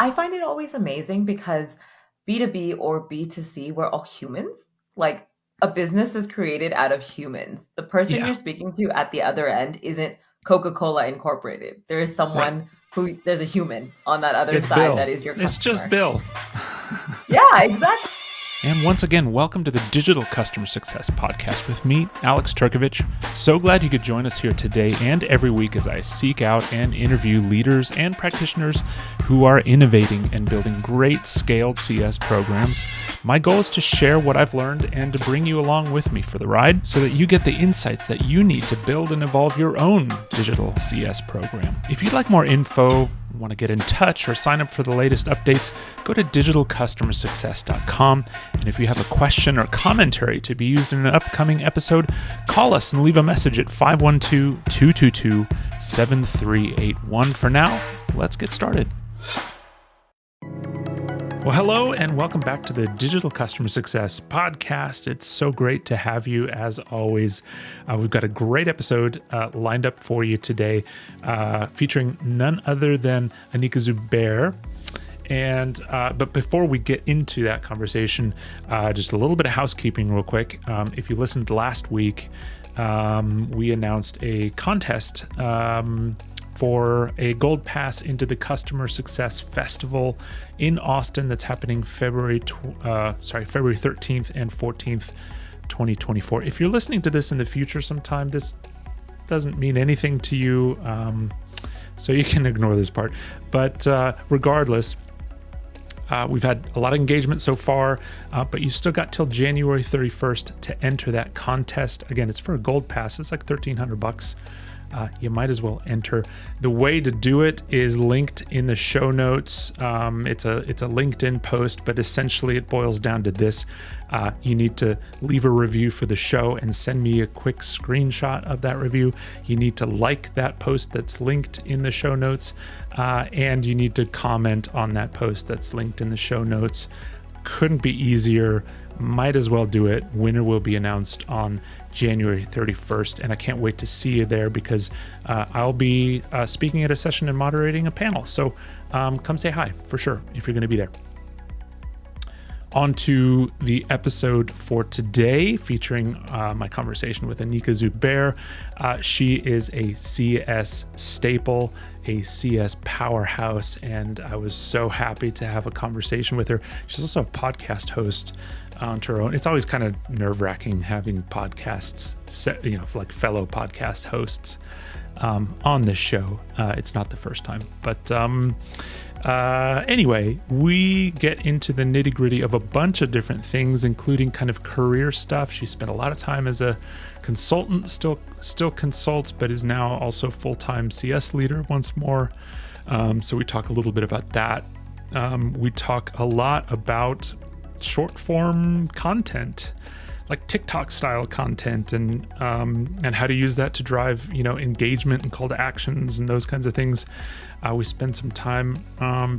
I find it always amazing because B2B or B2C, we're all humans. Like a business is created out of humans. The person Yeah, you're speaking to at the other end isn't Coca-Cola Incorporated. There is right. someone there's a human on that other It's side Bill. that is your It's just customer. Bill. Yeah, exactly. And once again, welcome to the Digital Customer Success Podcast with me, Alex Turkovich. So glad you could join us here today and every week as I seek out and interview leaders and practitioners who are innovating and building great scaled CS programs. My goal is to share what I've learned and to bring you along with me for the ride so that you get the insights that you need to build and evolve your own digital CS program. If you'd like more info, want to get in touch or sign up for the latest updates, go to digitalcustomersuccess.com. And if you have a question or commentary to be used in an upcoming episode, call us and leave a message at 512-222-7381. For now, let's get started. Well, hello and welcome back to the Digital Customer Success Podcast. It's so great to have you as always. We've got a great episode lined up for you today featuring none other than Anika Zubair. And but before we get into that conversation, just a little bit of housekeeping real quick. If you listened last week, we announced a contest for a gold pass into the Customer Success Festival in Austin that's happening February 13th and 14th, 2024. If you're listening to this in the future sometime, this doesn't mean anything to you, so you can ignore this part. But regardless, we've had a lot of engagement so far, but you've still got till January 31st to enter that contest. Again, it's for a gold pass. It's like $1,300. You might as well enter. The way to do it is linked in the show notes. It's a LinkedIn post, but essentially it boils down to this. You need to leave a review for the show and send me a quick screenshot of that review. You need to like that post that's linked in the show notes, and you need to comment on that post that's linked in the show notes. Couldn't be easier. Might as well do it. Winner will be announced on January 31st, and I can't wait to see you there because I'll be speaking at a session and moderating a panel. So come say hi for sure if you're going to be there. On to the episode for today, featuring my conversation with Anika Zubair. She is a CS staple, a CS powerhouse, and I was so happy to have a conversation with her. She's also a podcast host on her own. It's always kind of nerve-wracking having podcasts, like fellow podcast hosts on this show. It's not the first time, but anyway, we get into the nitty-gritty of a bunch of different things, including kind of career stuff. She spent a lot of time as a consultant, still consults, but is now also full-time CS leader once more. So we talk a little bit about that. We talk a lot about short-form content, like TikTok style content, and how to use that to drive engagement and call to actions and those kinds of things. We spend some time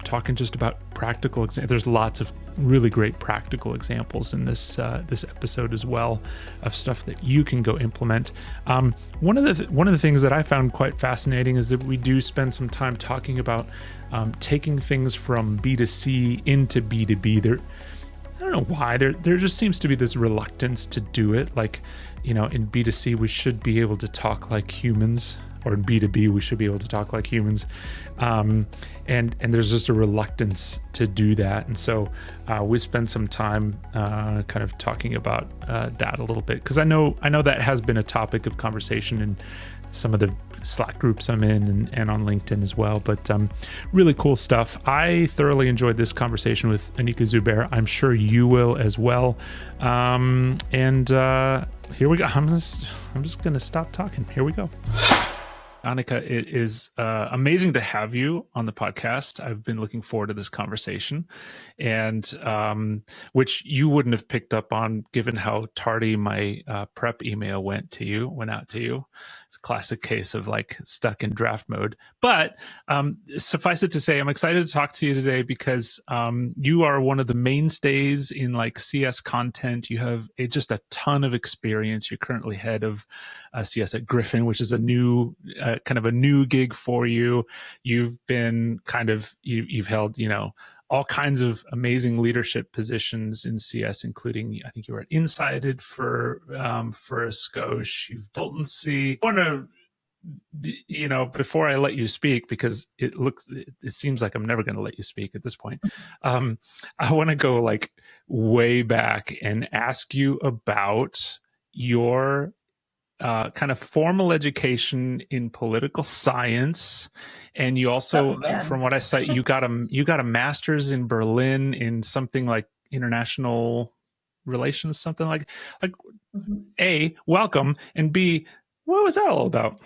talking just about practical examples. There's lots of really great practical examples in this episode as well of stuff that you can go implement. One of the things that I found quite fascinating is that we do spend some time talking about taking things from B2C into B2B. I don't know why there just seems to be this reluctance to do it. Like, in B2C, we should be able to talk like humans, or in B2B, we should be able to talk like humans. And there's just a reluctance to do that. And so we spend some time kind of talking about that a little bit, because I know that has been a topic of conversation in some of the Slack groups I'm in and on LinkedIn as well. But really cool stuff. I thoroughly enjoyed this conversation with Anika Zubair. I'm sure you will as well. And here we go. I'm just going to stop talking. Here we go. Anika, it is amazing to have you on the podcast. I've been looking forward to this conversation, and which you wouldn't have picked up on given how tardy my prep email went out to you. It's a classic case of like stuck in draft mode. But suffice it to say, I'm excited to talk to you today because you are one of the mainstays in like CS content. You have just a ton of experience. You're currently head of CS at Griffin, which is a new kind of a new gig for you. You've been you've held, all kinds of amazing leadership positions in CS, including I think you were at Insighted for a skosh. You've Bolton. I want to, before I let you speak, because it seems like I'm never going to let you speak at this point. I want to go like way back and ask you about your kind of formal education in political science, and you Oh also, from man. what I saw, you got a master's in Berlin in something like international relations, something like Mhm. A, welcome, and B, what was that all about?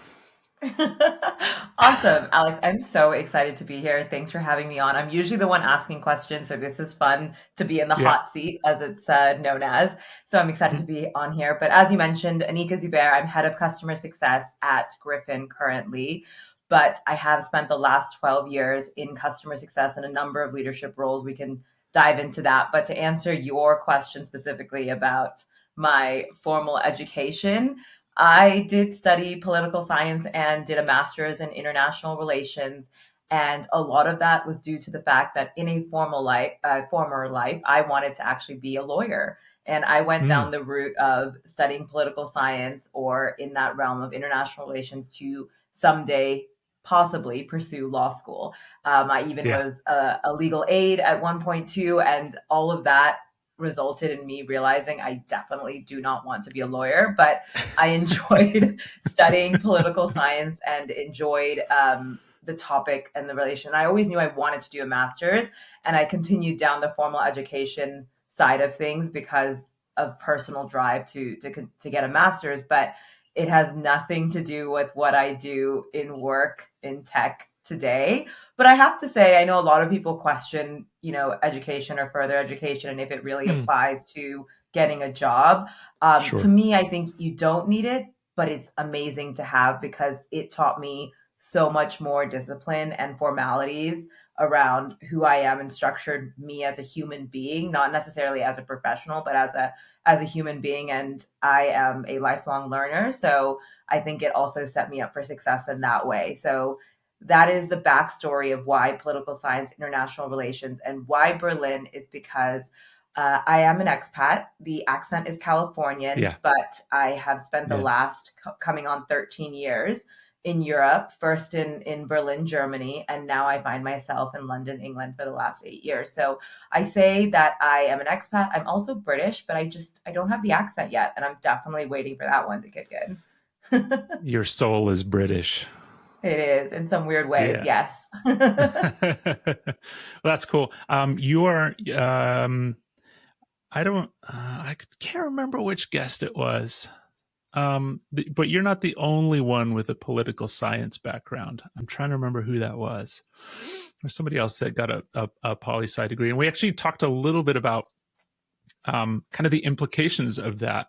Awesome, Alex. I'm so excited to be here. Thanks for having me on. I'm usually the one asking questions, so this is fun to be in the Yeah. hot seat, as it's known as. So I'm excited to Mhm. be on here. But as you mentioned, Anika Zubair, I'm head of customer success at Griffin currently. But I have spent the last 12 years in customer success in a number of leadership roles. We can dive into that. But to answer your question specifically about my formal education, I did study political science and did a master's in international relations. And a lot of that was due to the fact that in a former life, I wanted to actually be a lawyer. And I went Mm, down the route of studying political science or in that realm of international relations to someday possibly pursue law school. I even yeah. was a legal aid at one point too, and all of that resulted in me realizing I definitely do not want to be a lawyer, but I enjoyed studying political science and enjoyed the topic and the relation. I always knew I wanted to do a master's, and I continued down the formal education side of things because of personal drive to get a master's. But it has nothing to do with what I do in work in tech today. But I have to say, I know a lot of people question, education or further education and if it really Mm, applies to getting a job. To sure. me, I think you don't need it, but it's amazing to have because it taught me so much more discipline and formalities around who I am and structured me as a human being, not necessarily as a professional, but as a human being. And I am a lifelong learner, so I think it also set me up for success in that way. So that is the backstory of why political science, international relations, and why Berlin is because I am an expat. The accent is Californian, Yeah. but I have spent the Yeah. last coming on 13 years in Europe, first in Berlin, Germany, and now I find myself in London, England for the last 8 years. So I say that I am an expat. I'm also British, but I don't have the accent yet, and I'm definitely waiting for that one to kick in. Your soul is British. It is in some weird ways, Yeah. yes. Well, that's cool. You are, I don't, I can't remember which guest it was. But you're not the only one with a political science background. I'm trying to remember who that was. There's somebody else that got a poli sci degree. And we actually talked a little bit about kind of the implications of that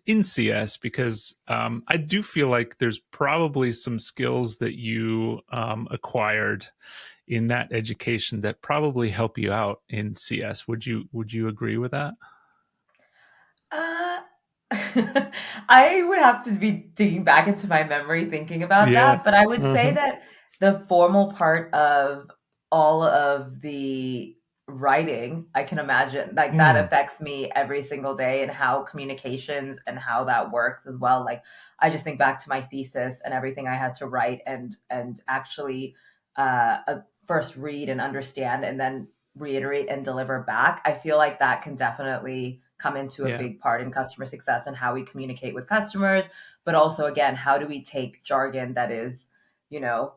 in CS, because I do feel like there's probably some skills that you acquired in that education that probably help you out in CS. Would you agree with that? Uh, I would have to be digging back into my memory thinking about Yeah. that, but I would say Uh-huh. that the formal part of all of the writing, I can imagine, like that Mm, affects me every single day and how communications and how that works as well. Like I just think back to my thesis and everything I had to write and actually first read and understand and then reiterate and deliver back. I feel like that can definitely come into a yeah. big part in customer success and how we communicate with customers, but also again, how do we take jargon that is, you know,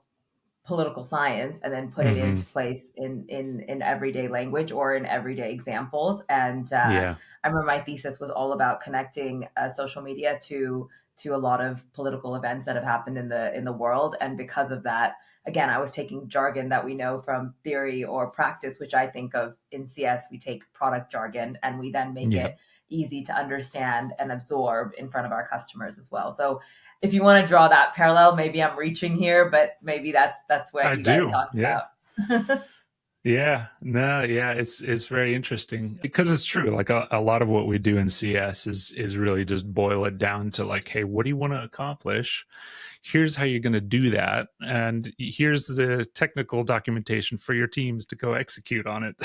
political science and then put it Hmm. into place in everyday language or in everyday examples. And Yeah. I remember my thesis was all about connecting social media to a lot of political events that have happened in the world. And because of that, again, I was taking jargon that we know from theory or practice, which I think of in CS, we take product jargon and we then make Yeah. it easy to understand and absorb in front of our customers as well. So if you want to draw that parallel, maybe I'm reaching here, but maybe that's what I you guys do. talked Yeah. about. Yeah, no, yeah, it's very interesting because it's true. Like a lot of what we do in CS is really just boil it down to like, hey, what do you want to accomplish? here's how you're going to do that, and here's the technical documentation for your teams to go execute on it.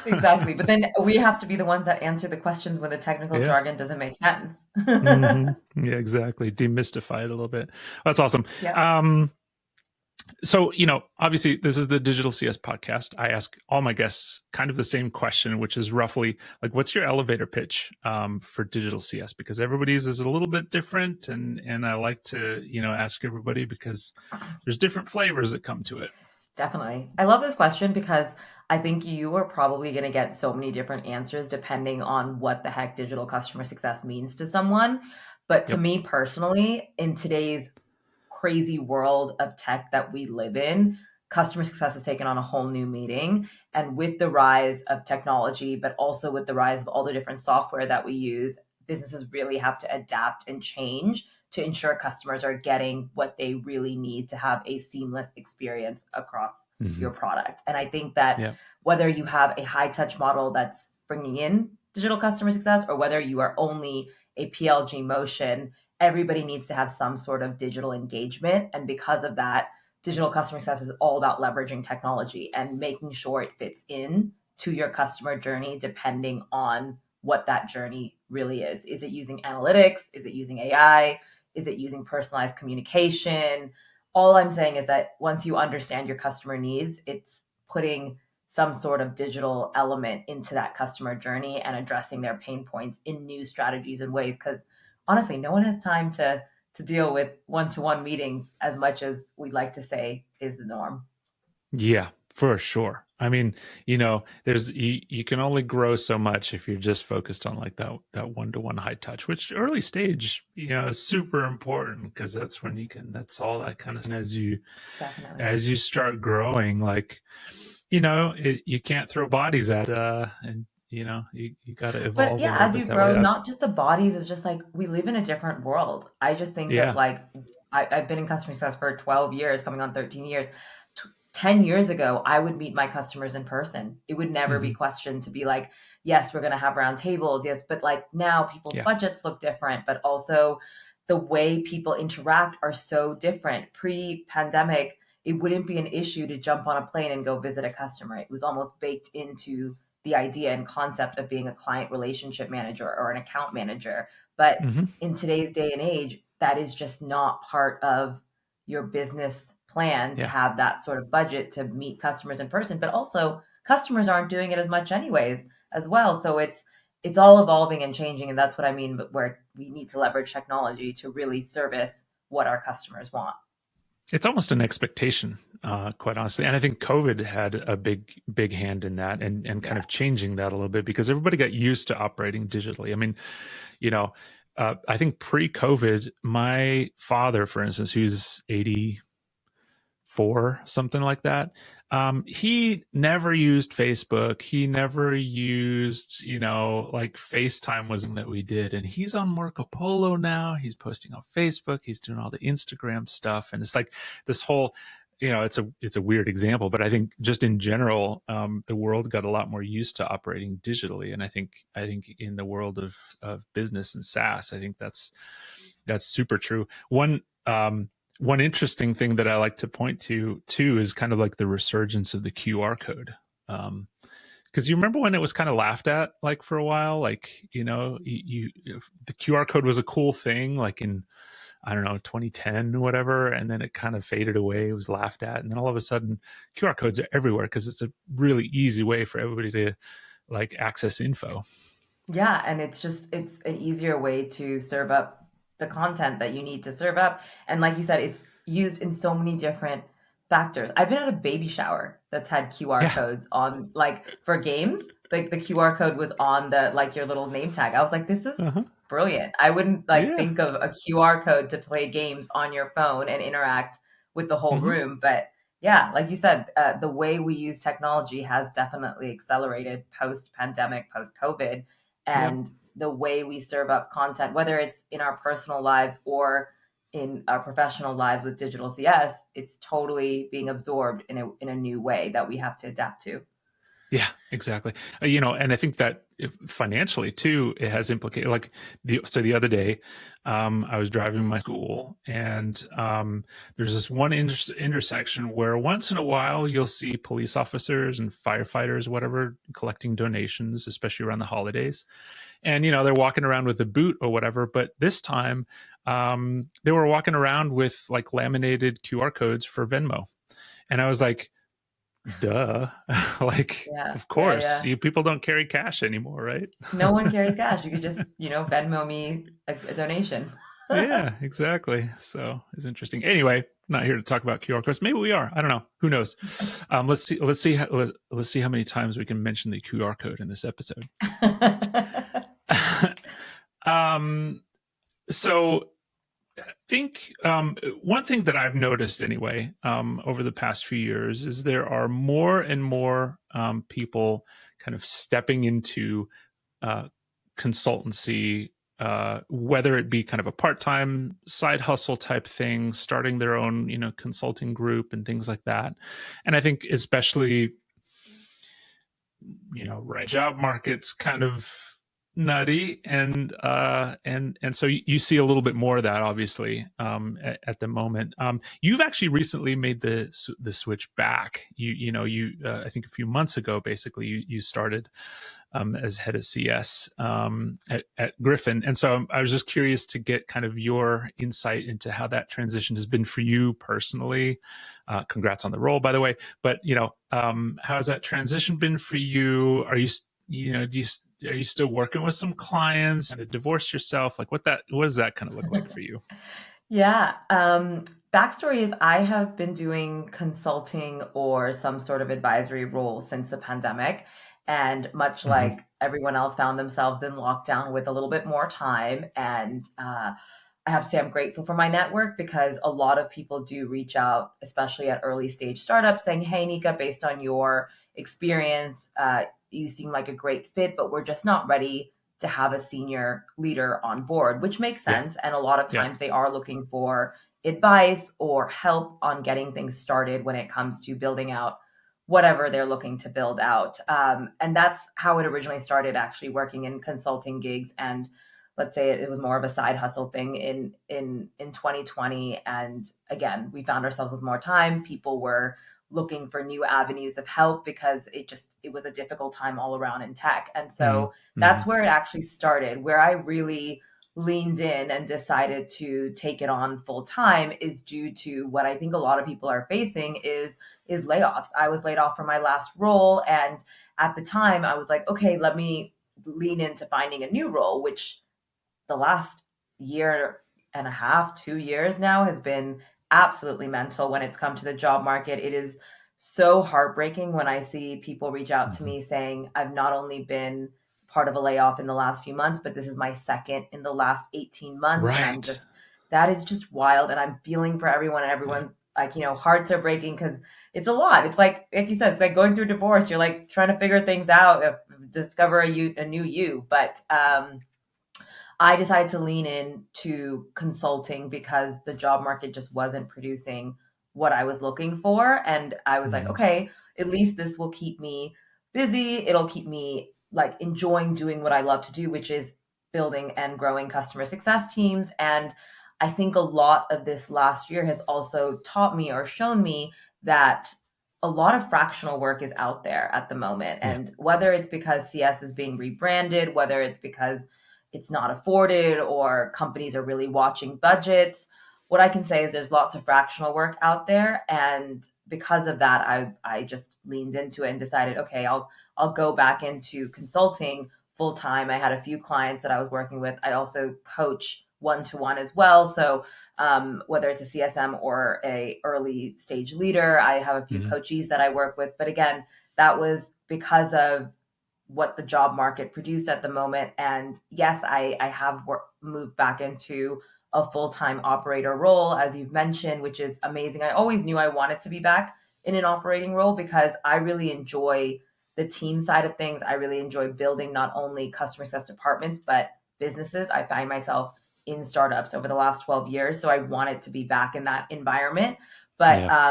Exactly. But then we have to be the ones that answer the questions when the technical Yeah. jargon doesn't make sense. Yeah, exactly. Demystify it a little bit. That's awesome. Yeah, So, obviously, this is the Digital CS podcast. I ask all my guests kind of the same question, which is roughly like, what's your elevator pitch for Digital CS? Because everybody's is a little bit different, and I like to, ask everybody because there's different flavors that come to it. definitely. I love this question because I think you are probably going to get so many different answers depending on what the heck digital customer success means to someone. But to Yep. me personally, in today's crazy world of tech that we live in, customer success has taken on a whole new meaning. And with the rise of technology, but also with the rise of all the different software that we use, businesses really have to adapt and change to ensure customers are getting what they really need to have a seamless experience across Mm-hmm. your product. And I think that Yeah. whether you have a high touch model that's bringing in digital customer success or whether you are only a PLG motion, everybody needs to have some sort of digital engagement. And because of that, digital customer success is all about leveraging technology and making sure it fits in to your customer journey, depending on what that journey really is. Is it using analytics? Is it using AI? Is it using personalized communication? All I'm saying is that once you understand your customer needs, it's putting some sort of digital element into that customer journey and addressing their pain points in new strategies and ways. Because honestly, no one has time to deal with one-to-one meetings as much as we'd like to say is the norm. Yeah, for sure. I mean, there's you can only grow so much if you're just focused on like that one-to-one high touch, which early stage, is super important because that's when that's all that kind of Definitely. as you start growing, like, you can't throw bodies at and you got to But evolve a yeah, little as bit you that way. grow, not just the bodies, it's just like we live in a different world. I just think of Yeah. like, I've been in customer success for 12 years, coming on 13 years. 10 years ago, I would meet my customers in person. It would never be Hmm. questioned to be like, yes, we're going to have round tables. Yes. But like now people's Yeah. budgets look different, but also the way people interact are so different. Pre pandemic, it wouldn't be an issue to jump on a plane and go visit a customer. It was almost baked into the idea and concept of being a client relationship manager or an account manager. But Hmm. in today's day and age, that is just not part of your business plan to Yeah. have that sort of budget to meet customers in person. But also, customers aren't doing it as much anyways as well. So it's all evolving and changing, and that's what I mean. But where we need to leverage technology to really service what our customers want. It's almost an expectation, quite honestly. And I think COVID had a big hand in that, and kind Yeah. of changing that a little bit because everybody got used to operating digitally. I mean, you know, I think pre-COVID, my father, for instance, who's 84, something like that. He never used Facebook. He never used, like FaceTime wasn't that we did. And he's on Marco Polo now. He's posting on Facebook. He's doing all the Instagram stuff. And it's like this whole, it's a weird example, but I think just in general, the world got a lot more used to operating digitally. And I think in the world of business and SaaS, I think that's super true. One interesting thing that I like to point to too is kind of like the resurgence of the QR code. Because you remember when it was kind of laughed at, like for a while, like the QR code was a cool thing, like in, I don't know, 2010 or whatever, and then it kind of faded away. It was laughed at, and then all of a sudden, QR codes are everywhere because it's a really easy way for everybody to like access info. Yeah, and it's an easier way to serve up the content that you need to serve up. And like you said, it's used in so many different factors. I've been at a baby shower that's had QR Yeah. codes on like for games, like the QR code was on the like your little name tag. I was like, this is Uh-huh. brilliant. I wouldn't like Yeah. think of a QR code to play games on your phone and interact with the whole Hmm. room, but yeah, like you said, the way we use technology has definitely accelerated post pandemic, post COVID, Yep. and the way we serve up content, whether it's in our personal lives or in our professional lives with digital CS, it's totally being absorbed in a new way that we have to adapt to. Yeah, exactly. And I think that financially too, it has implicated. Like the other day, I was driving my school, and there's this one intersection where once in a while you'll see police officers and firefighters, whatever, collecting donations, especially around the holidays. And they're walking around with a boot or whatever. But this time, they were walking around with like laminated QR codes for Venmo, and I was like, duh. Like, Yeah, of yeah, course, yeah. you people don't carry cash anymore, right? No one carries cash. You could just, Venmo me a donation. Yeah, exactly. So it's interesting. Anyway, not here to talk about QR codes. Maybe we are. I don't know. Who knows? Let's see. Let's see how many times we can mention the QR code in this episode. um. So I think one thing that I've noticed anyway over the past few years is there are more and more people kind of stepping into uh, consultancy, whether it be kind of a part-time side hustle type thing, starting their own, consulting group and things like that. And I think especially, right, job market's kind of nutty, and so you see a little bit more of that, obviously, at the moment. You've actually recently made the switch back. I think a few months ago, basically, you started as head of CS at Griffin. And so I was just curious to get kind of your insight into how that transition has been for you personally. Congrats on the role, by the way. But how has that transition been for you? Are you do you are you still working with some clients? To divorce yourself? Like what does that kind of look like for you? Yeah. Backstory is I have been doing consulting or some sort of advisory role since the pandemic. And much Mm-hmm. like everyone else, found themselves in lockdown with a little bit more time. And I have to say, I'm grateful for my network because a lot of people do reach out, especially at early stage startups, saying, "Hey, Nika, based on your experience, you seem like a great fit, but we're just not ready to have a senior leader on board," which makes Yeah. sense. And a lot of Yeah. times they are looking for advice or help on getting things started when it comes to building out whatever they're looking to build out. And that's how it originally started, actually working in consulting gigs. And let's say it was more of a side hustle thing in 2020. And again, we found ourselves with more time. People were looking for new avenues of help because it was a difficult time all around in tech. And so Mm-hmm. that's where it actually started, where I really leaned in and decided to take it on full time is due to what I think a lot of people are facing is layoffs. I was laid off from my last role, and at the time I was like, okay, let me lean into finding a new role, which the last year and a half, 2 years now has been absolutely mental when it's come to the job market. It is so heartbreaking when I see people reach out to Mm-hmm. me saying, I've not only been part of a layoff in the last few months, but this is my second in the last 18 months. And Right. that is just wild. And I'm feeling for everyone, and Yeah. everyone's like, hearts are breaking because it's a lot. It's like you said, it's like going through divorce. You're like trying to figure things out, discover a new you. But I decided to lean in to consulting because the job market just wasn't producing what I was looking for. And I was like, Mm-hmm. okay, at least this will keep me busy. It'll keep me like enjoying doing what I love to do, which is building and growing customer success teams. And I think a lot of this last year has also taught me or shown me that a lot of fractional work is out there at the moment. Yeah. And whether it's because CS is being rebranded, whether it's because it's not afforded or companies are really watching budgets, what I can say is there's lots of fractional work out there. And because of that, I just leaned into it and decided, okay, I'll go back into consulting full time. I had a few clients that I was working with. I also coach one to one as well. So whether it's a CSM or a early stage leader, I have a few Mm-hmm. coachees that I work with. But again, that was because of what the job market produced at the moment. And yes, I have moved back into a full time operator role, as you've mentioned, which is amazing. I always knew I wanted to be back in an operating role because I really enjoy the team side of things. I really enjoy building not only customer success departments, but businesses. I find myself in startups over the last 12 years. So I wanted to be back in that environment. But Yeah.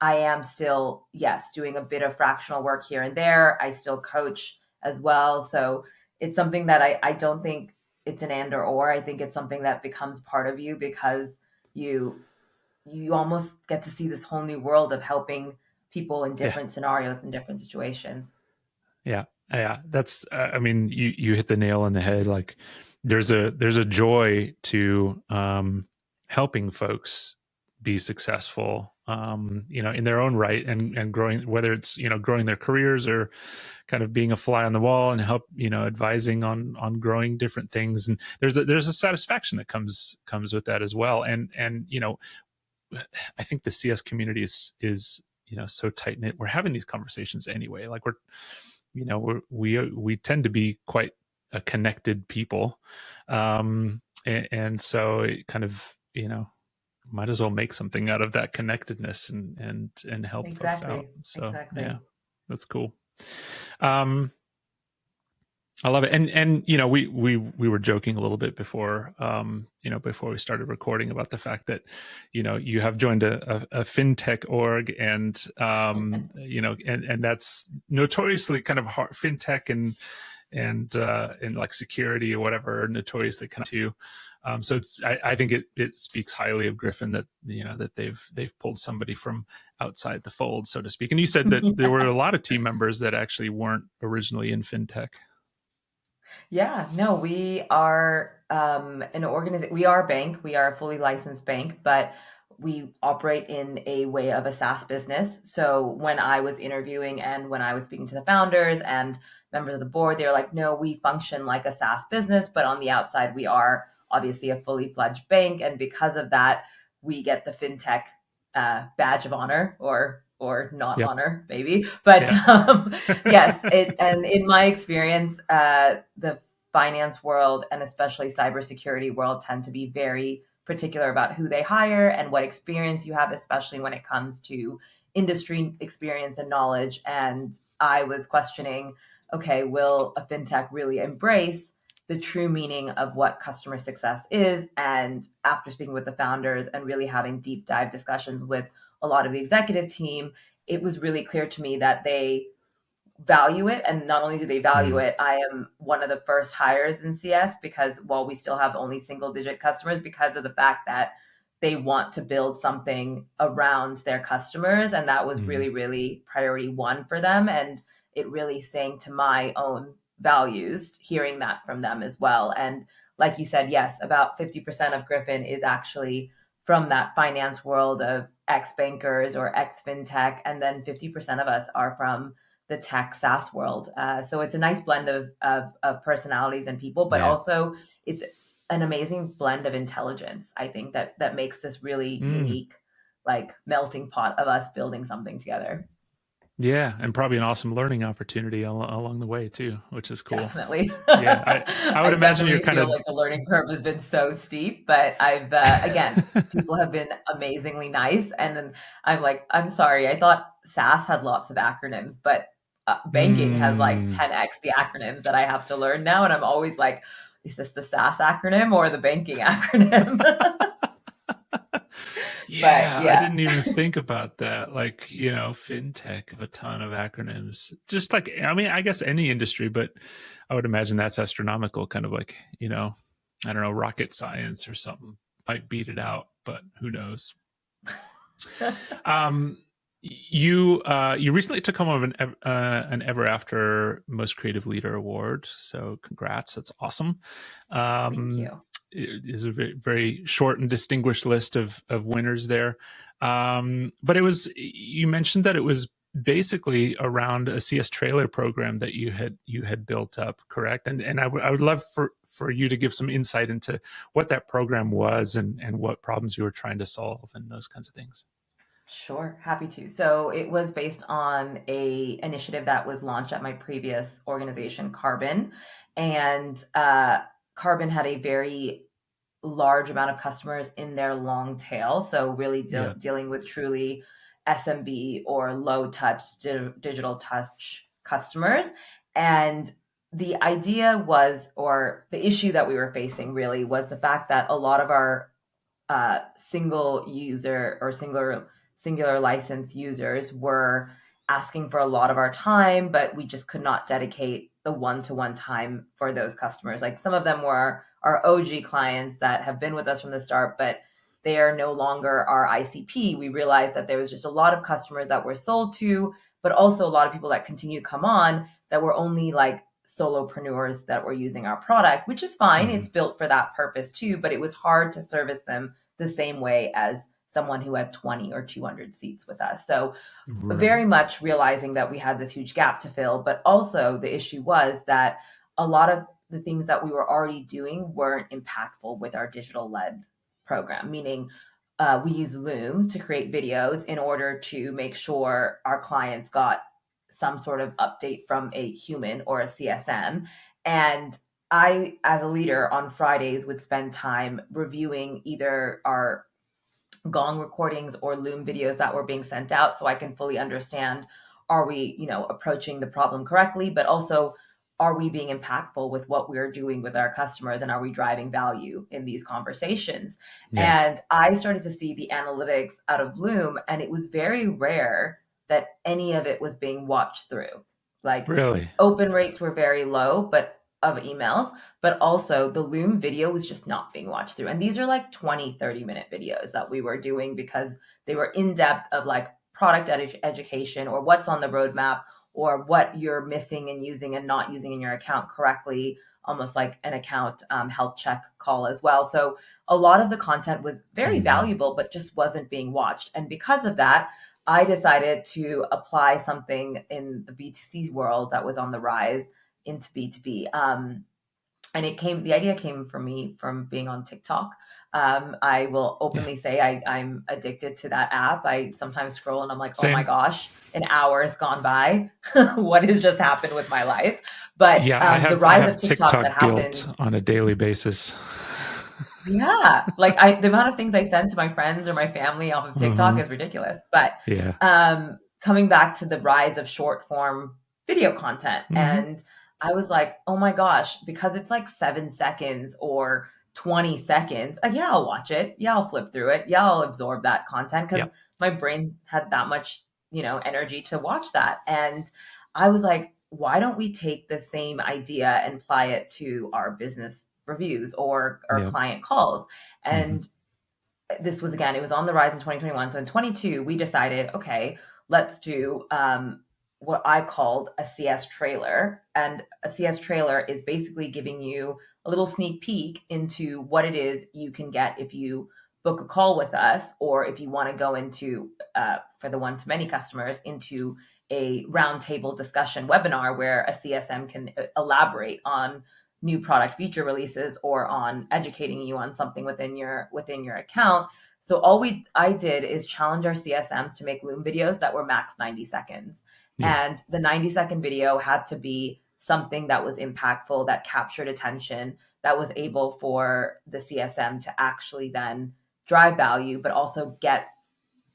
I am still, yes, doing a bit of fractional work here and there. I still coach as well. So it's something that I don't think it's an and or. I think it's something that becomes part of you because you you almost get to see this whole new world of helping people in Yeah. different scenarios and different situations. Yeah. Yeah. That's, I mean, you hit the nail on the head. Like there's a joy to, helping folks be successful, in their own right and growing, whether it's, growing their careers or kind of being a fly on the wall and help, advising on growing different things. And there's a satisfaction that comes with that as well. And, I think the CS community is, so tight knit. We're having these conversations anyway. Like we tend to be quite a connected people, and so it kind of might as well make something out of that connectedness and help folks out. Exactly. So yeah, Exactly. that's cool. um I love it. And we were joking a little bit before, before we started recording about the fact that, you have joined a fintech org, and and that's notoriously kind of hard. Fintech and like security or whatever are notoriously kind of too. So I think it speaks highly of Griffin that, that they've pulled somebody from outside the fold, so to speak. And you said that there were a lot of team members that actually weren't originally in fintech. Yeah, no, we are an organization. We are a bank. We are a fully licensed bank, but we operate in a way of a SaaS business. So when I was interviewing and when I was speaking to the founders and members of the board, they were like, no, we function like a SaaS business, but on the outside, we are obviously a fully fledged bank. And because of that, we get the fintech badge of honor or not Yep. honor, maybe. But Yeah. yes, it and in my experience, the finance world and especially cybersecurity world tend to be very particular about who they hire and what experience you have, especially when it comes to industry experience and knowledge. And I was questioning, okay, will a fintech really embrace the true meaning of what customer success is? And after speaking with the founders and really having deep dive discussions with a lot of the executive team, it was really clear to me that they value it. And not only do they value Mm, it, I am one of the first hires in CS because while we still have only single digit customers, because of the fact that they want to build something around their customers. And that was mm, really, really priority one for them. And it really sang to my own values, hearing that from them as well. And like you said, yes, about 50% of Griffin is actually from that finance world of ex bankers or ex fintech. And then 50% of us are from the tech SaaS world. So it's a nice blend of personalities and people, but yeah. also it's an amazing blend of intelligence. I think that makes this really Mm, unique, like melting pot of us building something together. yeah, and probably an awesome learning opportunity along the way too, which is cool. Definitely. Yeah, I would I imagine you're definitely kind feel of. like the learning curve has been so steep, but I've, again, people have been amazingly nice. And then I'm like, I'm sorry, I thought SaaS had lots of acronyms, but banking has like Mm. 10x the acronyms that I have to learn now. And I'm always like, is this the SaaS acronym or the banking acronym? But Yeah, I yeah, didn't even think about that. Like, fintech of a ton of acronyms. Just like, I mean, I guess any industry, but I would imagine that's astronomical, kind of like, I don't know, rocket science or something might beat it out, but who knows? Um, you recently took home of an Ever After Most Creative Leader award, so congrats, that's awesome. thank Um, you. it is a very, very short and distinguished list of winners there, but it was, you mentioned that it was basically around a CS trailer program that you had built up, correct? And I would love for you to give some insight into what that program was and what problems you were trying to solve and those kinds of things. Sure, happy to. So it was based on a initiative that was launched at my previous organization, Carbon, and Carbon had a very large amount of customers in their long tail. So really Yeah. dealing with truly SMB or low touch digital touch customers. And the idea was, or the issue that we were facing really was the fact that a lot of our single user or singular license users were asking for a lot of our time, but we just could not dedicate the one-to-one time for those customers. Like some of them were our OG clients that have been with us from the start, but they are no longer our ICP. We realized that there was just a lot of customers that were sold to, but also a lot of people that continue to come on that were only like solopreneurs that were using our product, which is fine. Mm-hmm. It's built for that purpose too, but it was hard to service them the same way as someone who had 20 or 200 seats with us. So Right. very much realizing that we had this huge gap to fill, but also the issue was that a lot of the things that we were already doing weren't impactful with our digital led program, meaning we use Loom to create videos in order to make sure our clients got some sort of update from a human or a CSM. And I, as a leader on Fridays, would spend time reviewing either our Gong recordings or Loom videos that were being sent out so I can fully understand, are we, approaching the problem correctly, but also are we being impactful with what we're doing with our customers, and are we driving value in these conversations? Yeah. And I started to see the analytics out of Loom, and it was very rare that any of it was being watched through. Like Really. open rates were very low, but of emails, but also the Loom video was just not being watched through. And these are like 20, 30-minute videos that we were doing because they were in depth of like product education or what's on the roadmap or what you're missing and using and not using in your account correctly, almost like an account health check call as well. So a lot of the content was very Mm-hmm. valuable, but just wasn't being watched. And because of that, I decided to apply something in the B2C world that was on the rise into B2B. And the idea came from me from being on TikTok. I will Yeah. openly say I'm addicted to that app. I sometimes scroll and I'm like, oh my Same. gosh, an hour has gone by. What has just happened with my life? But Yeah, I the have rise of TikTok that TikTok guilt happened, on a daily basis. yeah, like the amount of things I send to my friends or my family off of TikTok Uh-huh. is ridiculous. But Yeah. coming back to the rise of short form video content, Mm-hmm. and I was like, oh my gosh, because it's like 7 seconds or 20 seconds. Yeah, I'll watch it. Yeah, I'll flip through it. Yeah, I'll absorb that content because Yep. my brain had that much, energy to watch that. And I was like, why don't we take the same idea and apply it to our business reviews or Yep. client calls? Mm-hmm. And this was, again, it was on the rise in 2021. So in 22, we decided, okay, let's do what I called a CS trailer. And a CS trailer is basically giving you a little sneak peek into what it is you can get if you book a call with us, or if you want to go into, for the one to many customers, into a roundtable discussion webinar where a CSM can elaborate on new product feature releases or on educating you on something within your account. So I did is challenge our CSMs to make Loom videos that were max 90 seconds. Yeah. And the 90-second video had to be something that was impactful, that captured attention, that was able for the CSM to actually then drive value, but also get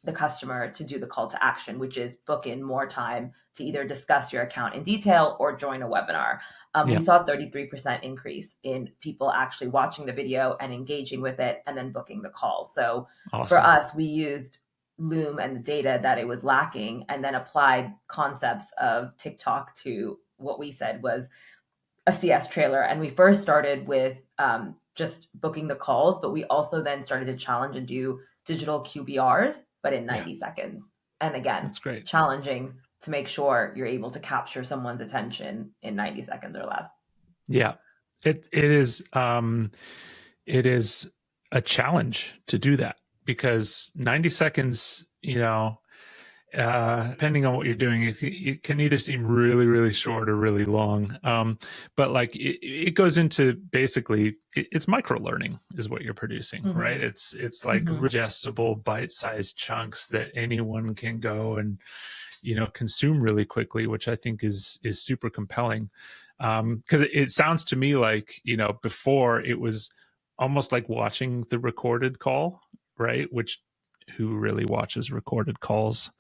the customer to do the call to action, which is book in more time to either discuss your account in detail or join a webinar. We Yeah. saw 33% increase in people actually watching the video and engaging with it and then booking the call. So for Awesome. us, we used Loom and the data that it was lacking and then applied concepts of TikTok to what we said was a CS trailer. And we first started with just booking the calls, but we also then started to challenge and do digital QBRs, but in Yeah. 90 seconds. And again, That's great. challenging to make sure you're able to capture someone's attention in 90 seconds or less. Yeah. It is a challenge to do that because 90 seconds, depending on what you're doing, it can either seem really, really short or really long. But like it goes into basically it's micro learning is what you're producing, right? Mm-hmm. It's like Mm-hmm. digestible, bite-sized chunks that anyone can go and consume really quickly, which I think is super compelling. Because it sounds to me like before it was almost like watching the recorded call, right? Which who really watches recorded calls?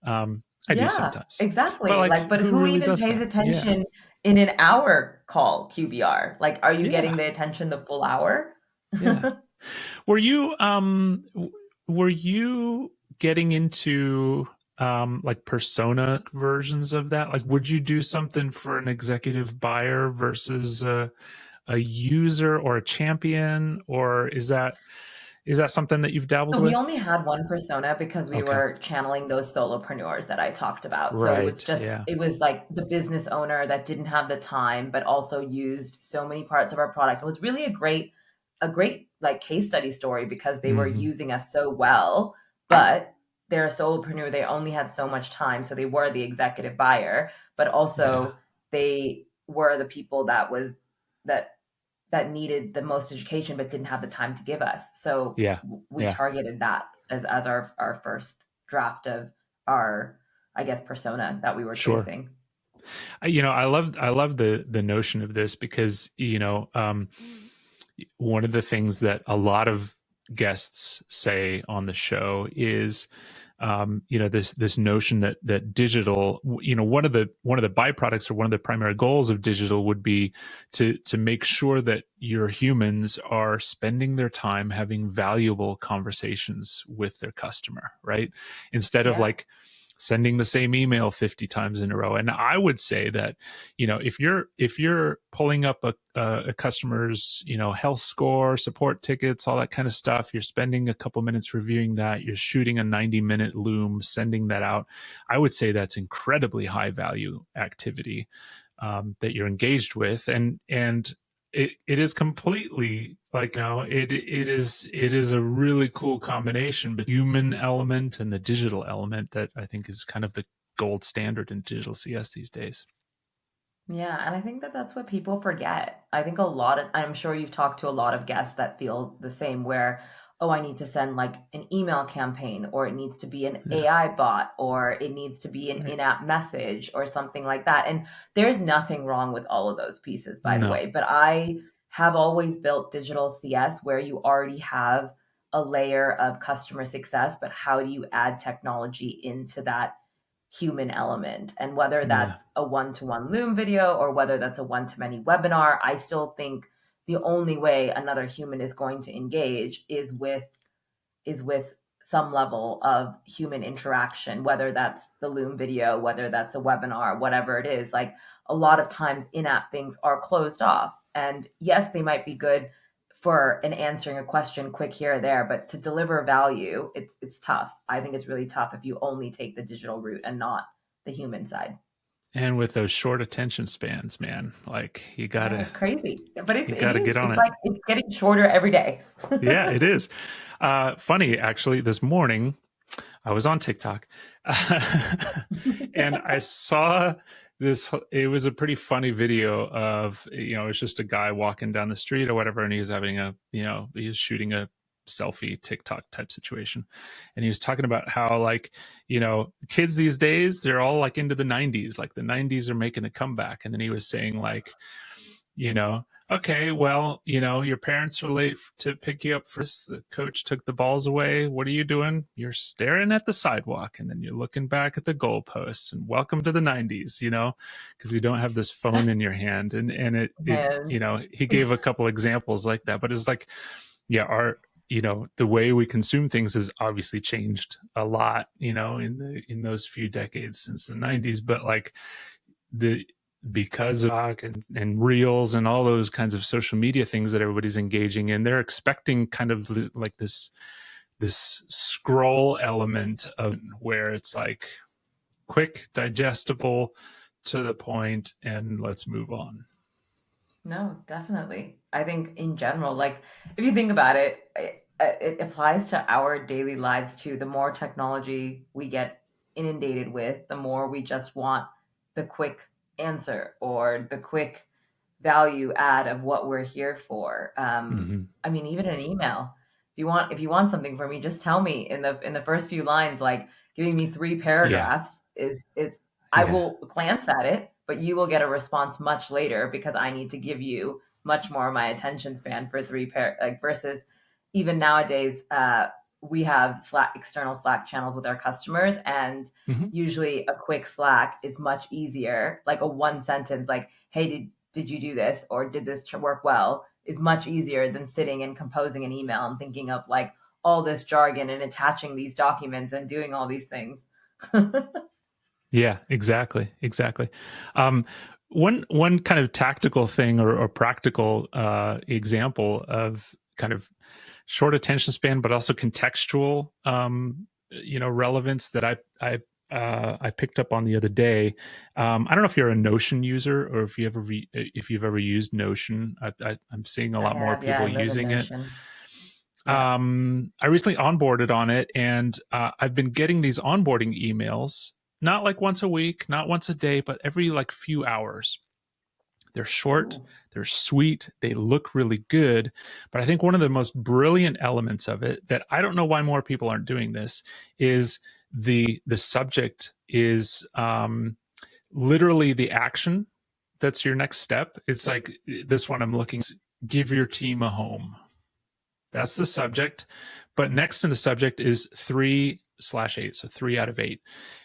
I do Yeah, sometimes, but exactly. like Like, but who who really even does pays that? Yeah, attention in an hour call QBR? Like, are you yeah, getting the attention the full hour? yeah. Were you getting into like persona versions of that? Like, would you do something for an executive buyer versus a user or a champion, or is that something that you've dabbled So we with? only had one persona because we Okay. were channeling those solopreneurs that I talked about. So Right. Yeah. it was like the business owner that didn't have the time, but also used so many parts of our product. It was really a great like case study story because they were Hmm. using us so well, but they're a solopreneur. They only had so much time. So they were the executive buyer, but Yeah. also they were the people that that needed the most education but didn't have the time to give us. So Yeah. we Yeah. targeted that as our first draft of our, I guess, persona that we were Sure. chasing. I love the notion of this because one of the things that a lot of guests say on the show is this notion that digital, one of the byproducts or one of the primary goals of digital would be to make sure that your humans are spending their time having valuable conversations with their customer, right? Instead of Yeah. like sending the same email 50 times in a row. And I would say that, if you're pulling up a customer's, health score, support tickets, all that kind of stuff, you're spending a couple minutes reviewing that, you're shooting a 90-minute loom, sending that out. I would say that's incredibly high value activity that you're engaged with. And it is completely like, it is a really cool combination, but human element and the digital element that I think is kind of the gold standard in digital CS these days. Yeah, and I think that that's what people forget. I think a lot of, I'm sure you've talked to a lot of guests that feel the same where, oh, I need to send like an email campaign, or it needs to be an Yeah. AI bot, or it needs to be an Right. in-app message or something like that. And there's nothing wrong with all of those pieces, by the No. way. But I have always built digital CS where you already have a layer of customer success, but how do you add technology into that human element? And whether Yeah. that's a one-to-one Loom video or whether that's a one-to-many webinar, I still think the only way another human is going to engage is with some level of human interaction, whether that's the Loom video, whether that's a webinar, whatever it is. Like a lot of times in-app things are closed off. And yes, they might be good for an answering a question quick here or there, but to deliver value, it's tough. I think it's really tough if you only take the digital route and not the human side. And with those short attention spans, man, like I know it's crazy, but you gotta get on it's it. like it's getting shorter every day. Yeah, it is. Funny, actually, this morning I was on TikTok and I saw this. It was a pretty funny video of, it's just a guy walking down the street or whatever, and he was having he was shooting a selfie TikTok type situation. And he was talking about how, like, kids these days, they're all like into the 90s, like the 90s are making a comeback. And then he was saying, like, okay, well, your parents were late to pick you up for this. The coach took the balls away. What are you doing? You're staring at the sidewalk, and then you're looking back at the goalpost. And welcome to the 90s, because you don't have this phone in your hand. And And he gave a couple examples like that. But it's like, yeah, the way we consume things has obviously changed a lot, in those few decades since the 90s. But like, the because of and reels and all those kinds of social media things that everybody's engaging in, they're expecting kind of like this scroll element of where it's like quick, digestible, to the point, and let's move on. no, definitely. I think in general, like if you think about it, it applies to our daily lives too. The more technology we get inundated with, the more we just want the quick answer or the quick value add of what we're here for. Mm-hmm. I mean, even an email. If you want something from me, just tell me in the first few lines. Like giving me three Yeah. paragraphs is I Yeah. will glance at it, but you will get a response much later because I need to give you much more of my attention span for like versus even nowadays. We have external Slack channels with our customers, and Mm-hmm. usually a quick Slack is much easier. Like a one sentence, like, "Hey, did you do this or did this work well?" is much easier than sitting and composing an email and thinking of like all this jargon and attaching these documents and doing all these things. Yeah, exactly, exactly. Um, one kind of tactical thing or practical example of kind of short attention span, but also contextual, relevance that I picked up on the other day. I don't know if you're a Notion user or if you've ever used Notion. I'm seeing a I lot more have, yeah, people I live in using it. Notion. Yeah. I recently onboarded on it, and I've been getting these onboarding emails, not like once a week, not once a day, but every like few hours. They're short, Ooh. they're sweet, they look really good. But I think one of the most brilliant elements of it that I don't know why more people aren't doing this is the subject is literally the action. That's your next step. It's like this one I'm looking, give your team a home. That's the subject. But next in the subject is 3/8, so 3 out of 8,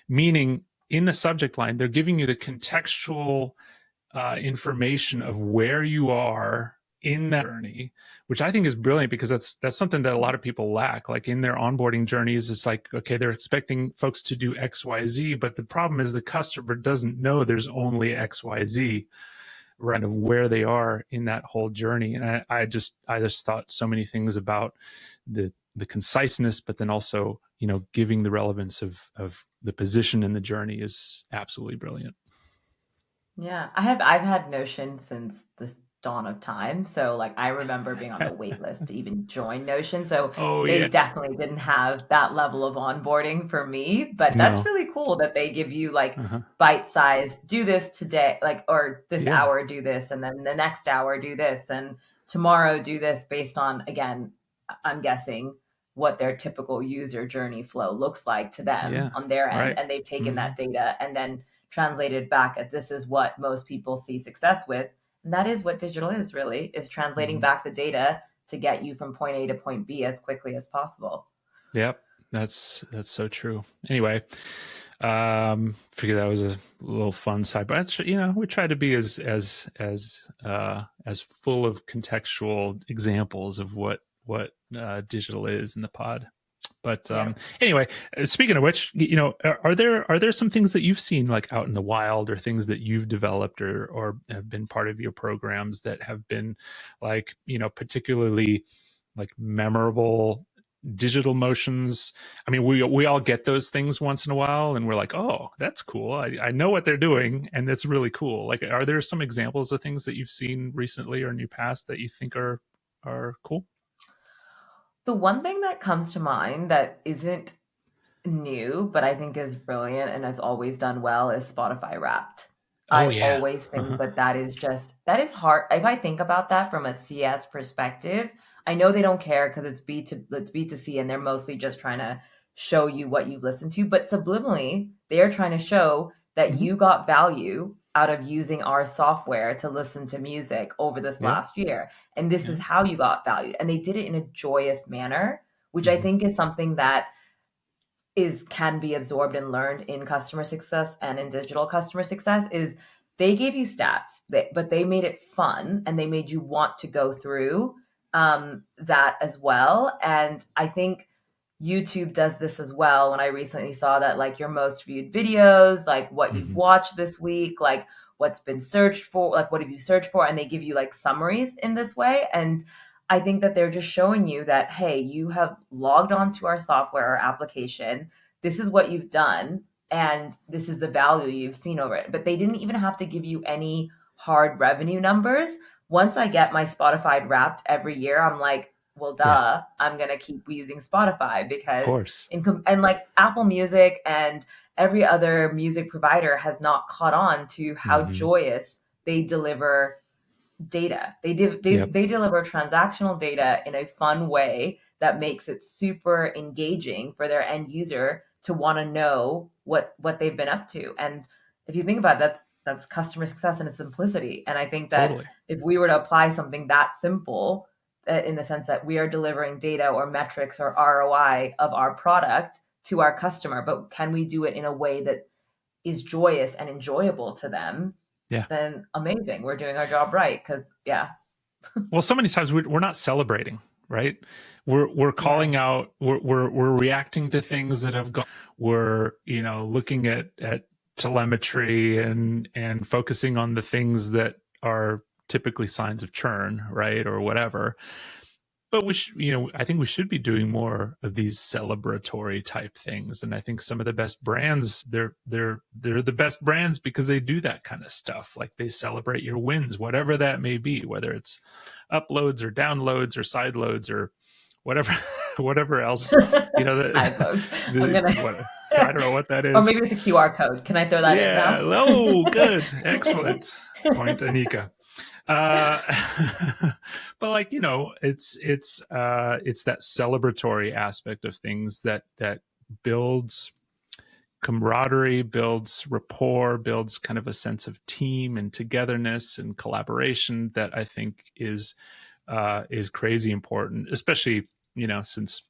meaning in the subject line, they're giving you the contextual information of where you are in that journey, which I think is brilliant because that's something that a lot of people lack. Like in their onboarding journeys, it's like, okay, they're expecting folks to do XYZ, but the problem is the customer doesn't know there's only XYZ, right, of where they are in that whole journey. And I just thought so many things about the conciseness, but then also, giving the relevance of the position in the journey is absolutely brilliant. Yeah, I've had Notion since the dawn of time. So like I remember being on the wait list to even join Notion. So Oh they yeah. definitely didn't have that level of onboarding for me, but that's No. really cool that they give you like Uh-huh. bite size, do this today, like or this Yeah. hour do this and then the next hour do this and tomorrow do this based on again, I'm guessing what their typical user journey flow looks like to them Yeah. on their end Right. and they've taken Hmm. that data and then translated back at this is what most people see success with. And that is what digital is really, is translating Hmm. back the data to get you from point A to point B as quickly as possible. Yep. That's so true. Anyway, figure that was a little fun side, but we try to be as full of contextual examples of what digital is in the pod. But Yep. anyway, speaking of which, are there some things that you've seen like out in the wild, or things that you've developed or have been part of your programs that have been like particularly like memorable digital motions? I mean, we all get those things once in a while, and we're like, oh, that's cool. I know what they're doing, and that's really cool. Like, are there some examples of things that you've seen recently or in your past that you think are cool? The one thing that comes to mind that isn't new, but I think is brilliant and has always done well is Spotify Wrapped. Oh I yeah. always think Uh-huh. that is hard. If I think about that from a CS perspective, I know they don't care because it's B2C and they're mostly just trying to show you what you've listened to, but subliminally, they are trying to show that Hmm. you got value out of using our software to listen to music over this Yeah. last year. And this Yeah. is how you got valued. And they did it in a joyous manner, which I Hmm. think is something that is can be absorbed and learned in customer success and in digital customer success is they gave you stats, but they made it fun and they made you want to go through that as well. And I think YouTube does this as well. When I recently saw that, like your most viewed videos, like what you've Hmm. watched this week, like what's been searched for, like what have you searched for, and they give you like summaries in this way. And I think that they're just showing you that, hey, you have logged onto our software or application. This is what you've done, and this is the value you've seen over it. But they didn't even have to give you any hard revenue numbers. Once I get my Spotify wrapped every year, I'm like, well, Yeah. duh, I'm going to keep using Spotify Of because, course. and like Apple Music and every other music provider has not caught on to how Hmm. joyous they deliver data. Yep. They deliver transactional data in a fun way that makes it super engaging for their end user to want to know what they've been up to. And if you think about it, that's customer success in its simplicity. And I think that Totally. if we were to apply something that simple, in the sense that we are delivering data or metrics or ROI of our product to our customer, but can we do it in a way that is joyous and enjoyable to them, Yeah. then amazing. We're doing our job right. Cause yeah. Well, so many times we're not celebrating right? We're Yeah. calling out, we're reacting to things that have gone. We're, looking at telemetry and focusing on the things that are typically signs of churn, right, or whatever. But I think we should be doing more of these celebratory type things. And I think some of the best brands, they're the best brands because they do that kind of stuff. Like they celebrate your wins, whatever that may be, whether it's uploads or downloads or side loads or whatever, whatever else, Side loads. I'm the gonna, what I don't know what that or is. maybe it's a QR code. Can I throw that in Yeah. now? Oh, good. Excellent. Point, Anika. uh but like, it's that celebratory aspect of things that builds camaraderie, builds rapport, builds kind of a sense of team and togetherness and collaboration that I think is crazy important, especially, since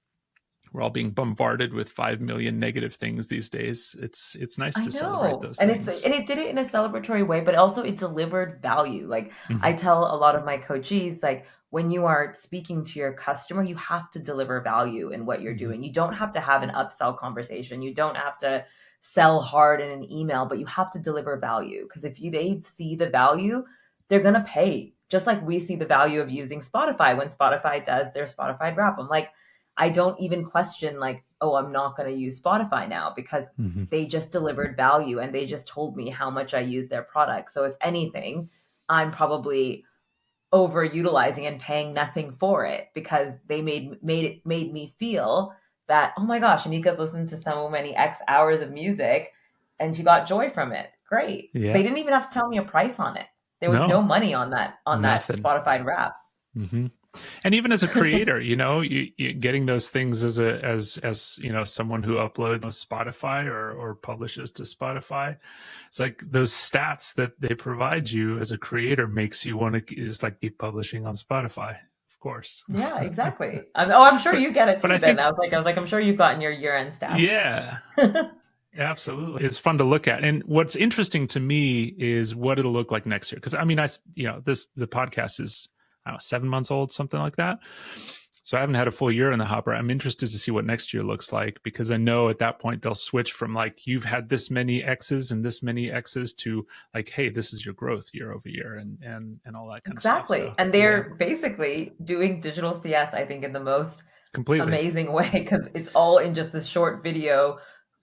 we're all being bombarded with 5 million negative things these days. It's nice I to celebrate know. those And things. it did it in a celebratory way, but also it delivered value. Like I Hmm. tell a lot of my coachees, like when you are speaking to your customer, you have to deliver value in what you're Hmm. doing. You don't have to have an upsell conversation. You don't have to sell hard in an email, but you have to deliver value because if they see the value, they're gonna pay. Just like we see the value of using Spotify when Spotify does their Spotify wrap. I'm like, I don't even question like, oh, I'm not going to use Spotify now because Hmm. they just delivered value and they just told me how much I use their product. So if anything, I'm probably overutilizing and paying nothing for it because they made me feel that, oh my gosh, Anika's listened to so many X hours of music and she got joy from it. Great. They Yeah. didn't even have to tell me a price on it. There was no No, money on that nothing. Spotify wrap. Hmm. And even as a creator, you getting those things as someone who uploads on Spotify or publishes to Spotify, it's like those stats that they provide you as a creator makes you want to is like keep publishing on Spotify, of course. Yeah, exactly. I'm sure but you get it but too. I Then think, I was like, I'm sure you've gotten your year-end stats. yeah, absolutely. It's fun to look at. And what's interesting to me is what it'll look like next year. Because I mean, the podcast is, I don't know, 7 months old, something like that. So I haven't had a full year in the hopper. I'm interested to see what next year looks like because I know at that point they'll switch from like, you've had this many X's and this many X's to like, hey, this is your growth year over year and all that kind of stuff. Exactly. So And yeah, they're basically doing digital CS, I think, in the most completely. amazing way because it's all in just this short video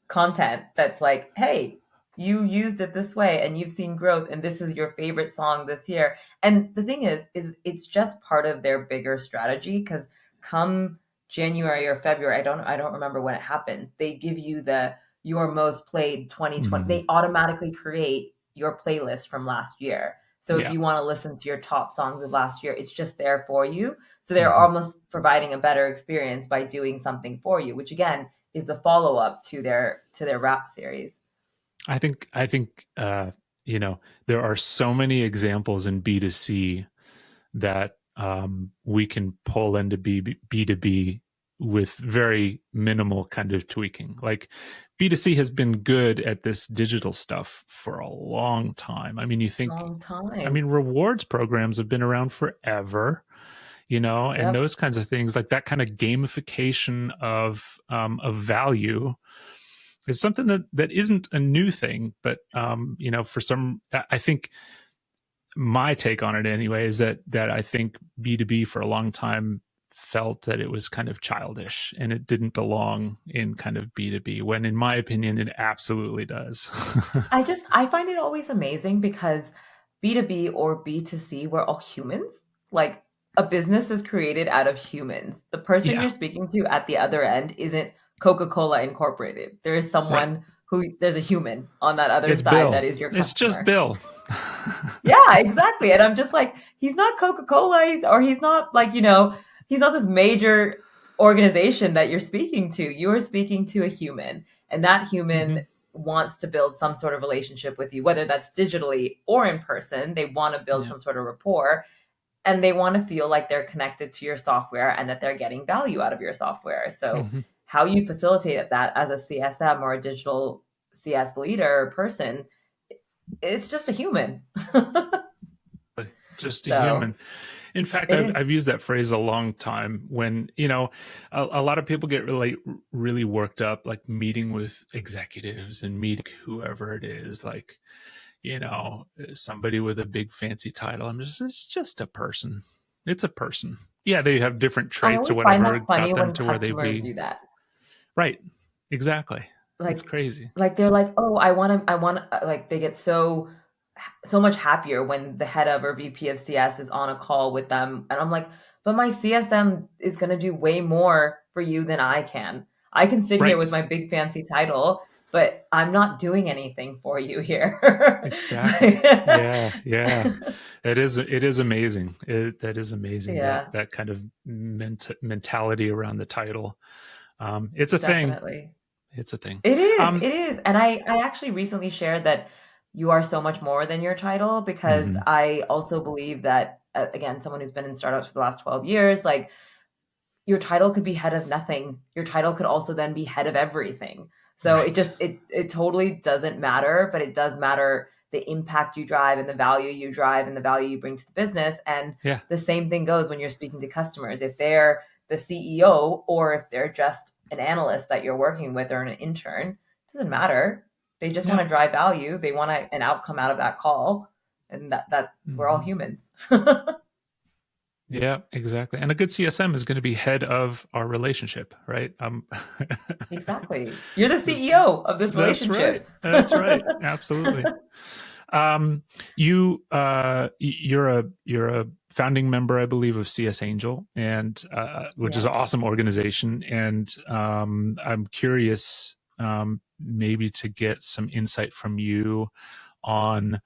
content that's like, hey, you used it this way and you've seen growth and this is your favorite song this year. And the thing is it's just part of their bigger strategy because come January or February, I don't remember when it happened. They give you the your most played 2020. Mhm. They automatically create your playlist from last year. So if Yeah. you want to listen to your top songs of last year, it's just there for you. So they're Mhm. almost providing a better experience by doing something for you, which again is the follow up to their rap series. I think there are so many examples in B2C that we can pull into B2B with very minimal kind of tweaking. Like B2C has been good at this digital stuff for a long time. I mean, Long time. rewards programs have been around forever, and Yep. those kinds of things, like that kind of gamification of value is something that isn't a new thing, but for some, I think my take on it anyway is that I think B2B for a long time felt that it was kind of childish and it didn't belong in kind of B2B, when in my opinion it absolutely does. I find it always amazing because B2B or B2C, we're all humans. Like a business is created out of humans. The person Yeah, you're speaking to at the other end isn't Coca-Cola Incorporated. There is right. someone there's a human on that other It's side Bill. that is your It's just customer. Bill. Yeah, exactly. And I'm just like, he's not Coca-Cola, or he's not like, he's not this major organization that you're speaking to. You are speaking to a human, and that human Hmm. wants to build some sort of relationship with you, whether that's digitally or in person. They want to build Yeah. some sort of rapport and they want to feel like they're connected to your software and that they're getting value out of your software. So, Hmm. how you facilitate that as a CSM or a digital CS leader or person, it's just a human. Just a So human. In fact, it is. I've used that phrase a long time when, a lot of people get really worked up, like meeting with executives and meeting whoever it is, like, somebody with a big fancy title. It's just a person. It's a person. Yeah, they have different I traits or always find whatever that funny got them when to where they customers be. do that. Right. Exactly. It's Like, crazy. they're like, oh, like they get so much happier when the head of or VP of CS is on a call with them. And I'm like, but my CSM is going to do way more for you than I can. I can sit here Right. with my big fancy title, but I'm not doing anything for you here. Exactly. Yeah, yeah. It is amazing. That is amazing, that Yeah, that kind of mentality around the title. It's a thing. definitely. It's a thing. It is, Um, it is. And I actually recently shared that you are so much more than your title, because mhm. I also believe that, again, someone who's been in startups for the last 12 years, like, your title could be head of nothing. Your title could also then be head of everything. So it Right. just it totally doesn't matter, but it does matter the impact you drive and the value you drive and the value you bring to the business. And Yeah. the same thing goes when you're speaking to customers. If they're the CEO or if they're just an analyst that you're working with or an intern, it doesn't matter. They just want Yeah. to drive value. They want an outcome out of that call, and that we're all Mhm. humans. Yeah, exactly. And a good CSM is going to be head of our relationship, right? Exactly. You're the this, CEO of this that's right. relationship. That's right. Absolutely. You're a founding member, I believe, of CS Angel, and which is Yeah. an awesome organization. And I'm curious, maybe to get some insight from you on,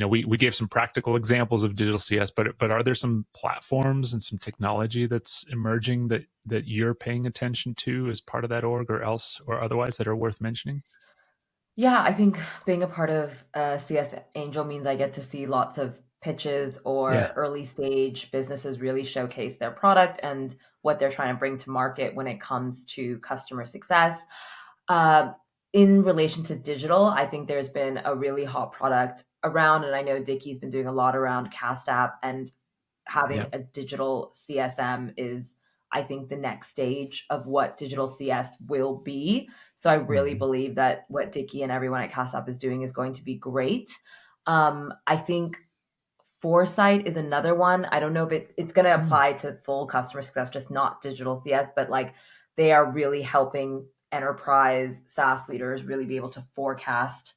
we gave some practical examples of digital CS, but are there some platforms and some technology that's emerging that you're paying attention to as part of that org, or else or otherwise, that are worth mentioning? Yeah, I think being a part of CS Angel means I get to see lots of pitches Yeah. or early stage businesses really showcase their product and what they're trying to bring to market when it comes to customer success. Uh, in relation to digital, I think there's been a really hot product around, and I know Dickie's been doing a lot around Cast App, and Yeah. having a digital CSM is, I think, the next stage of what digital CS will be. So I really Hmm. believe that what Dickie and everyone at CastUp is doing is going to be great. I think Foresight is another one. I don't know if it's going to Mm. apply to full customer success, just not digital CS, but like they are really helping enterprise SaaS leaders really be able to forecast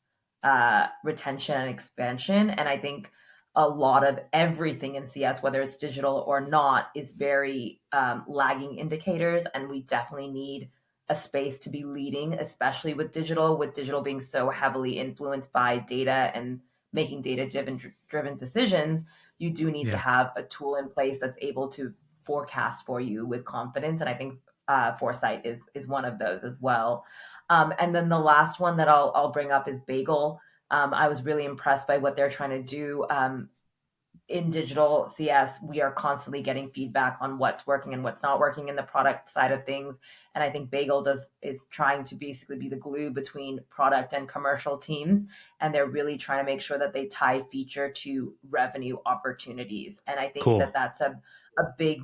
retention and expansion. And I think a lot of everything in CS, whether it's digital or not, is very lagging indicators. And we definitely need a space to be leading, especially with digital being so heavily influenced by data and making data driven decisions. You do need to Yeah. have a tool in place that's able to forecast for you with confidence. And I think Foresight is one of those as well. And then the last one that I'll bring up is Bagel. I was really impressed by what they're trying to do. In digital CS, we are constantly getting feedback on what's working and what's not working in the product side of things. And I think Bagel is trying to basically be the glue between product and commercial teams. And they're really trying to make sure that they tie feature to revenue opportunities. And I think that Cool. that's a big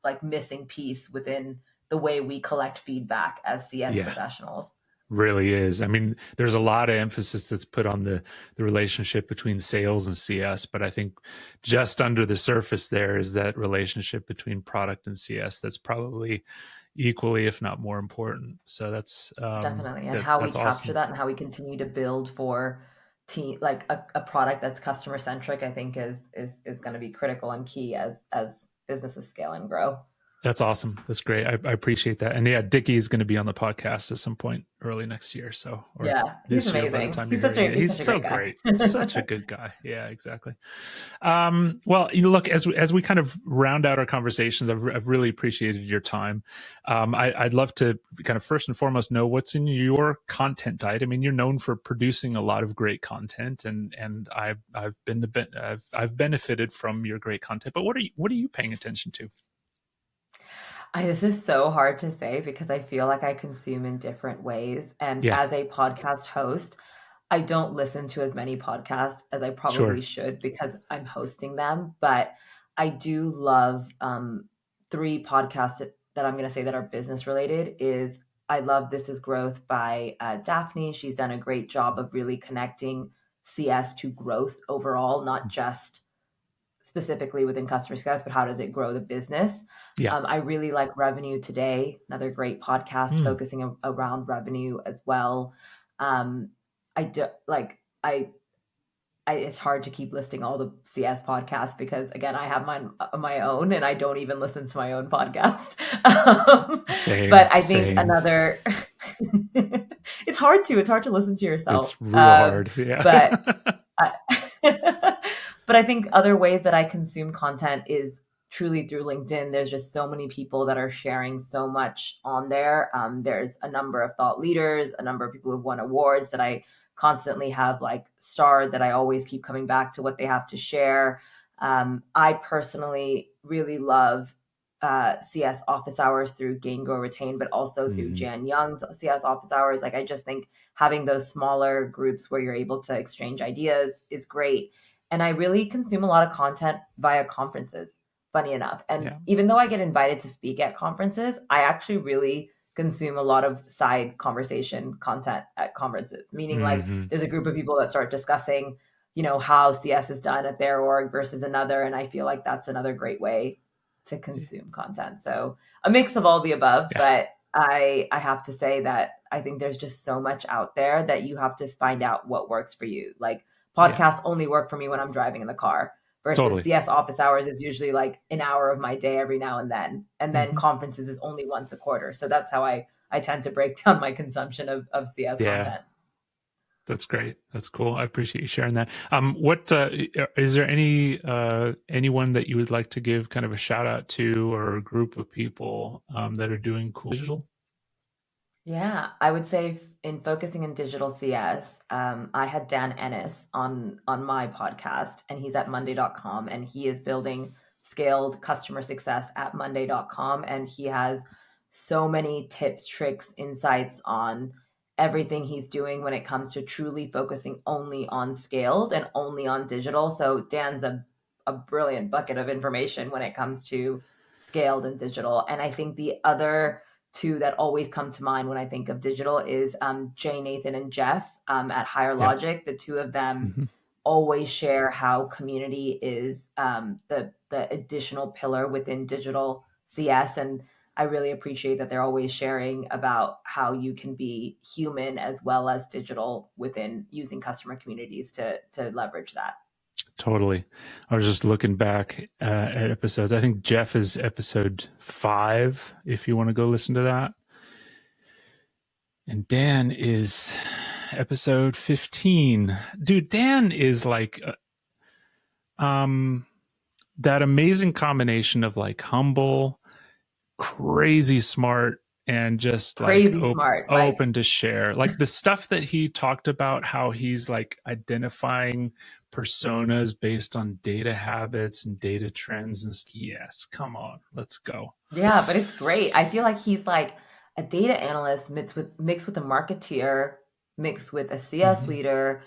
like missing piece within the way we collect feedback as CS Yeah. professionals. Really is. I mean, there's a lot of emphasis that's put on the relationship between sales and CS, but I think just under the surface there is that relationship between product and CS that's probably equally, if not more important. So Definitely. And how we that's capture awesome. that and how we continue to build for team like a product that's customer centric, I think is going to be critical and key as businesses scale and grow. That's awesome. That's great. I appreciate that. And yeah, Dickie is going to be on the podcast at some point early next year. So, or Yeah, he's this year by the amazing. time you're hearing it. He's He's such a so great guy. great. Such a good guy. Yeah, exactly. Well, look, as we kind of round out our conversations, I've really appreciated your time. I'd love to kind of first and foremost know what's in your content diet. I mean, you're known for producing a lot of great content, and I've benefited from your great content. But what are you paying attention to? This is so hard to say because I feel like I consume in different ways. And Yeah. as a podcast host, I don't listen to as many podcasts as I probably Sure. should because I'm hosting them, but I do love three podcasts that I'm going to say that are business related. Is I love This Is Growth by Daphne. She's done a great job of really connecting CS to growth overall, not just specifically within customer success, but how does it grow the business? Yeah. I really like Revenue Today, another great podcast Mm. focusing around revenue as well. Um, I do like I it's hard to keep listing all the CS podcasts because again, I have my own and I don't even listen to my own podcast. Same, But I think same. another it's hard to listen to yourself. It's real hard. Yeah. But I, but I think other ways that I consume content is truly through LinkedIn. There's just so many people that are sharing so much on there. There's a number of thought leaders, a number of people who've won awards that I constantly have like starred that I always keep coming back to what they have to share. I personally really love CS office hours through Gain Grow Retain, but also through Hmm. Jan Young's CS office hours. Like I just think having those smaller groups where you're able to exchange ideas is great. And I really consume a lot of content via conferences, funny enough. And Yeah. even though I get invited to speak at conferences, I actually really consume a lot of side conversation content at conferences, meaning like Hmm. there's a group of people that start discussing, how CS is done at their org versus another. And I feel like that's another great way to consume content. So a mix of all the above, Yeah. but I have to say that I think there's just so much out there that you have to find out what works for you. Like Yeah. podcasts only work for me when I'm driving in the car versus Totally. CS office hours is usually like an hour of my day every now and then. And then Hmm. conferences is only once a quarter. So that's how I tend to break down my consumption of CS Yeah. content. That's great. That's cool. I appreciate you sharing that. What is there anyone that you would like to give kind of a shout out to, or a group of people that are doing cool digital? Yeah, I would say in focusing in digital CS, I had Dan Ennis on my podcast, and he's at Monday.com, and he is building scaled customer success at Monday.com, and he has so many tips, tricks, insights on everything he's doing when it comes to truly focusing only on scaled and only on digital. So Dan's a brilliant bucket of information when it comes to scaled and digital. And I think the other two that always come to mind when I think of digital is Jay, Nathan, and Jeff at Higher Yeah. Logic. The two of them Hmm. always share how community is the additional pillar within digital CS, and I really appreciate that they're always sharing about how you can be human as well as digital within using customer communities to leverage that. Totally. I was just looking back at episodes. I think Jeff is episode 5, if you want to go listen to that. And Dan is episode 15. Dude, Dan is like um that amazing combination of like humble, crazy smart, and just like Crazy smart, like open to share. Like the stuff that he talked about, how he's like identifying personas based on data habits and data trends. And yes, come on, let's go. yeah, but it's great. I feel like he's like a data analyst mixed with a marketeer, mixed with a CS Hmm. leader,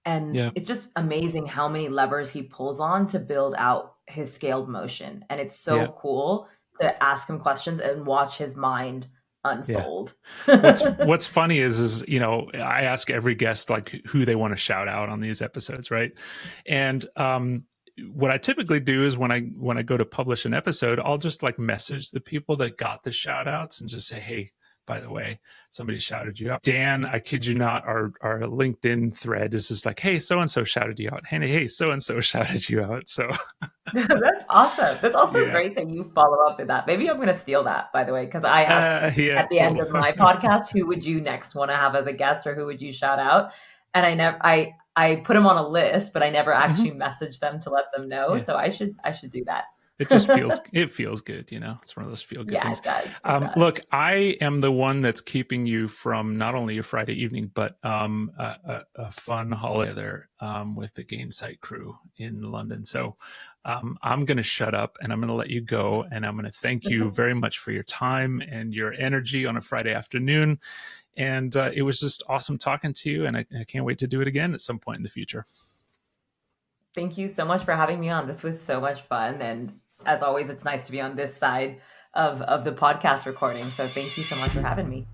and Yeah, it's just amazing how many levers he pulls on to build out his scaled motion. And it's yeah, so cool to ask him questions and watch his mind yeah. unfold. What's funny is I ask every guest like who they want to shout out on these episodes, right? And what I typically do is when I go to publish an episode, I'll just like message the people that got the shout outs and just say, hey, by the way, somebody shouted you out. Dan, I kid you not, our LinkedIn thread is just like, hey, so and so shouted you out. Hey, so and so shouted you out. So That's awesome. That's also yeah, great that you follow up with that. Maybe I'm going to steal that, by the way, because I ask yeah, at the end totally. of my podcast, who would you next want to have as a guest or who would you shout out? And I put them on a list, but I never Hmm. actually message them to let them know. Yeah. So I should do that. It feels good, It's one of those feel good Yeah, things. it does. It does. Look, I am the one that's keeping you from not only your Friday evening, but a fun holiday there with the Gainsight crew in London. So I'm going to shut up and I'm going to let you go, and I'm going to thank you very much for your time and your energy on a Friday afternoon. And it was just awesome talking to you. And I can't wait to do it again at some point in the future. Thank you so much for having me on. This was so much fun. And as always, it's nice to be on this side of the podcast recording. So thank you so much for having me.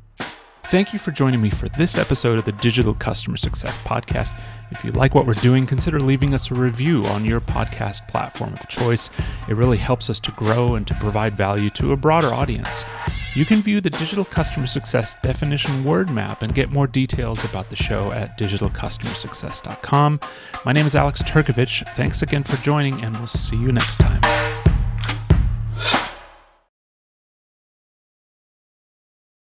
Thank you for joining me for this episode of the Digital Customer Success Podcast. If you like what we're doing, consider leaving us a review on your podcast platform of choice. It really helps us to grow and to provide value to a broader audience. You can view the Digital Customer Success definition word map and get more details about the show at digitalcustomersuccess.com. My name is Alex Turkovich. Thanks again for joining, and we'll see you next time.